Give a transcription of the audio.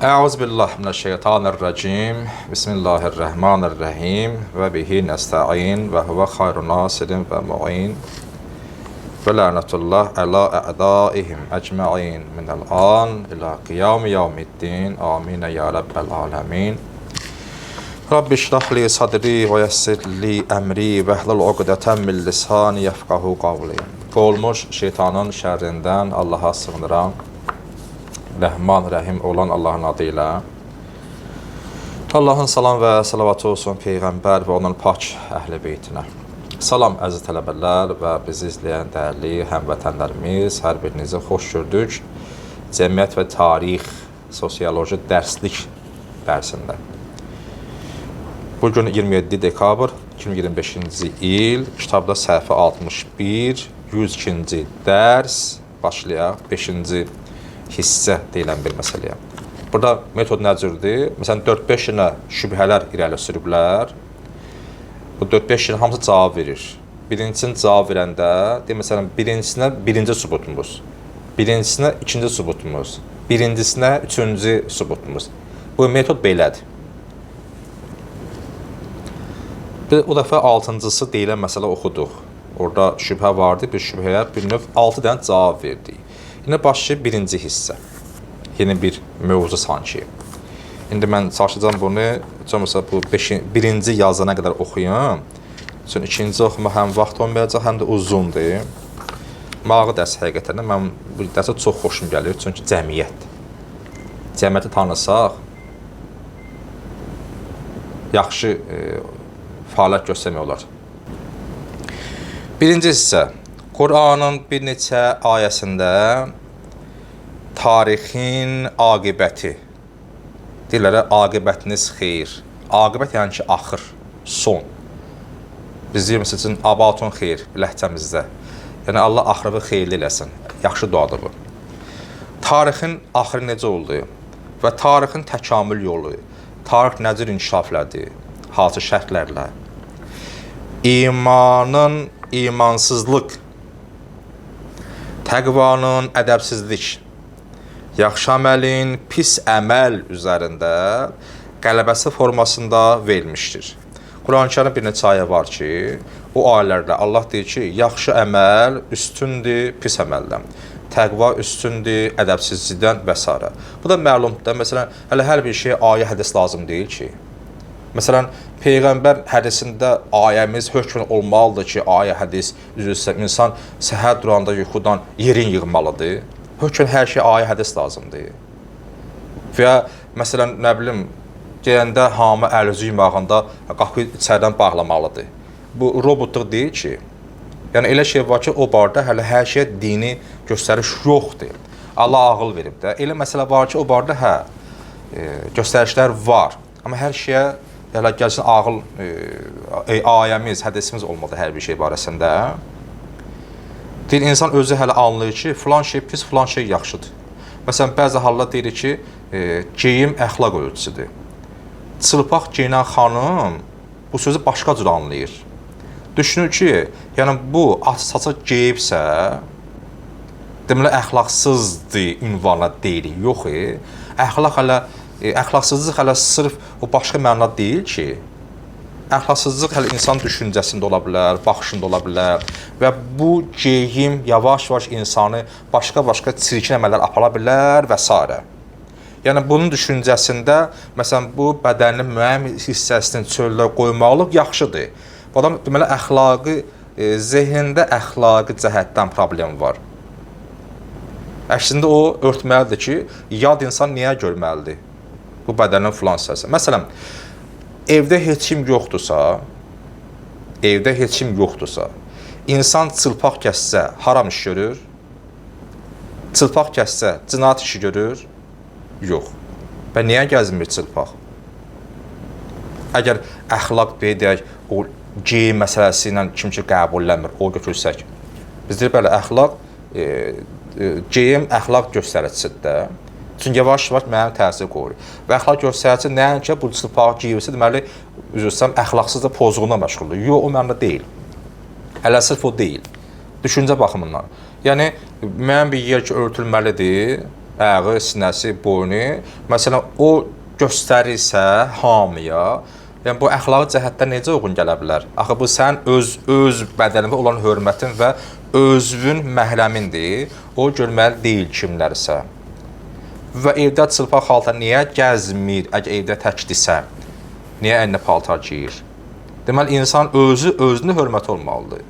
Euzubillahimineşşeytanirracim. Bismillahirrahmanirrahim. Ve bihi nesta'in ve huve hayrun nasirin ve mu'in. Ve lanetullah ala a'daihim ecma'in minel an ila qiyami yevmiddin. Amin ya rabbel alemin. Rabbi şrahli sadri ve yessirli emri ve hlul uqdeten min lisani yefqahu qavli. Olmuş şeytanın şerrinden Allah'a sığınıram. Rəhman, Rəhim olan Allahın adıyla. Allahın salam və salavatı olsun Peyğəmbər və onun pak əhl-i beytinə. Salam əziz tələbələr və bizi izləyən dəyərli həmvətənlərimiz, hər birinizi xoş gördük. Cəmiyyət və tarix, sosioloji dərslik dərsində. Bugün 27 dekabr 2025-ci il, kitabda səhifə 61, 102-ci dərs, başlayaq 5-ci hissə deyilən bir məsələyə. Burada metod nəcürdir? Məsələn, 4-5 ilə şübhələr irəli sürüblər. Bu 4-5 ilə hamısı cavab verir. Birincisini cavab verəndə, məsələn, birincisinə birinci sübutumuz, birincisinə ikinci sübutumuz, birincisinə üçüncü sübutumuz. Bu metod belədir. O dəfə 6-cısı deyilən məsələ oxuduq. Orada şübhə vardı, bir şübhəyə bir növ 6 dənə cavab verdik. İndi başlayıb birinci hissə. Yeni bir mövzu sanki. İndi mən çalışacağım bunu, mesela bu birinci yazana qədər oxuyum. Çünki ikinci oxuma həm vaxt olmayacaq, həm də uzundur. Mağı dərs həqiqətən mən bu dərsə çox xoşum gəlir, çünki cəmiyyət. Cəmiyyəti tanısaq, yaxşı fəaliyyət göstərmək olar. Birinci hissə. Qur'anın bir neçə ayəsində tarixin aqibəti, deyirlər, aqibətiniz xeyir. Aqibət yəni ki, axır, son. Biz deyir, məsəl üçün, abatun xeyir ləhcəmizdə. Yəni, Allah axırı xeyirli eləsin. Yaxşı duadır bu. Tarixin axırı necə oldu? Və tarixin təkamül yolu, tarix necə inkişaf elədi? Hansı şərtlərlə? İmanın imansızlıq, təqvanın ədəbsizlik, yaxşı əməlin pis əməl üzərində qələbəsi formasında verilmişdir. Quran-Kərim bir neçə ayə var ki, o ayələrdə Allah deyir ki, yaxşı əməl üstündür pis əməldən, təqva üstündür ədəbsizlikdən və s. Bu da məlumdur. Məsələn, hələ hər bir şey ayə hədis lazım deyil ki. Məsələn, Peyğəmbər hədisində ayəmiz hökmən olmalıdır ki, ayə hədis üzrə insan səhər duranda yuxudan yerin yığmalıdır. Hökmən hər şey ayə hədis lazımdır. Və ya, məsələn, nə bilim, gələndə hamı əl-üzü yumağında qapı içərdən bağlamalıdır. Bu robotluq deyil ki. Yəni, elə şey var ki, o barədə hələ hər şey dini göstəriş yoxdur. Allah ağıl verib də. Elə məsələ var ki, o barədə göstərişlər var. Amma hər şeyə elə gəlsin ağıl, ayəmiz, hədisimiz olmadı hər bir şey barəsində. Deyir, insan özü hələ anlayır ki, filan şey pis, filan şey yaxşıdır. Məsələn, bəzi hallar deyir ki, geyim əxlaq ölçüsüdür. Çılpaq geyinən xanım bu sözü başqa cür anlayır. Düşünür ki, yəni bu saça geyibsə, deməli, əxlaqsızdır ünvana deyirik. Yox, əxlaqsızlıq hələ sırf o başqa mənada deyil ki, əxlaqsızlıq hələ insan düşüncəsində ola bilər, baxışında ola bilər və bu geyim yavaş-yavaş insanı başqa-başqa çirkin əməllər apara bilər və s. Yəni, bunun düşüncəsində, məsələn, bu bədənin müəyyən hissəsinin çöldə qoymaqlıq yaxşıdır. Bu adam, deməli, əxlaqı, zehnində əxlaqı cəhətdən problem var. Əksində o örtməlidir ki, yad insan niyə görməlidir? Bu bədənin filan hissəsi. Məsələn, evdə heç kim yoxdursa, insan çılpaq kəssə, haram iş görür? Çılpaq kəssə, cinayət işi görür? Yox. Və niyə gəzmir çılpaq? Əgər əxlaq deyək, o geyim məsələsi ilə kim ki qəbulləmir, o götürsək. Biz deyir, belə, əxlaq, geyim əxlaq göstəricisidir də. Çünki yavaş-yavaş mənim təsir qoyur. Və əxlaq göstərici nəinki bu çılpaq geyirsə, deməli, üzrəsəm, əxlaqsız da pozğunla məşğuldur. Yox, o mənada deyil. Hələ sırf o deyil. Düşüncə baxımından. Yəni, müəyyən bir yer ki, örtülməlidir, ayağı, sinəsi, boynu. Məsələn, o göstərirsə hamıya, yəni bu əxlaqi cəhətdən necə uyğun gələ bilər? Axı bu sən öz bədəninə olan hörmətin və özünün məhrəmindir. O görməli deyil kimlərsə. Və evdə çılpaq xalta niyə gəzmir, əgər evdə təkdirsə? Niyə əyninə paltar geyir? Deməli, insan özünə hörməti olmalıdır.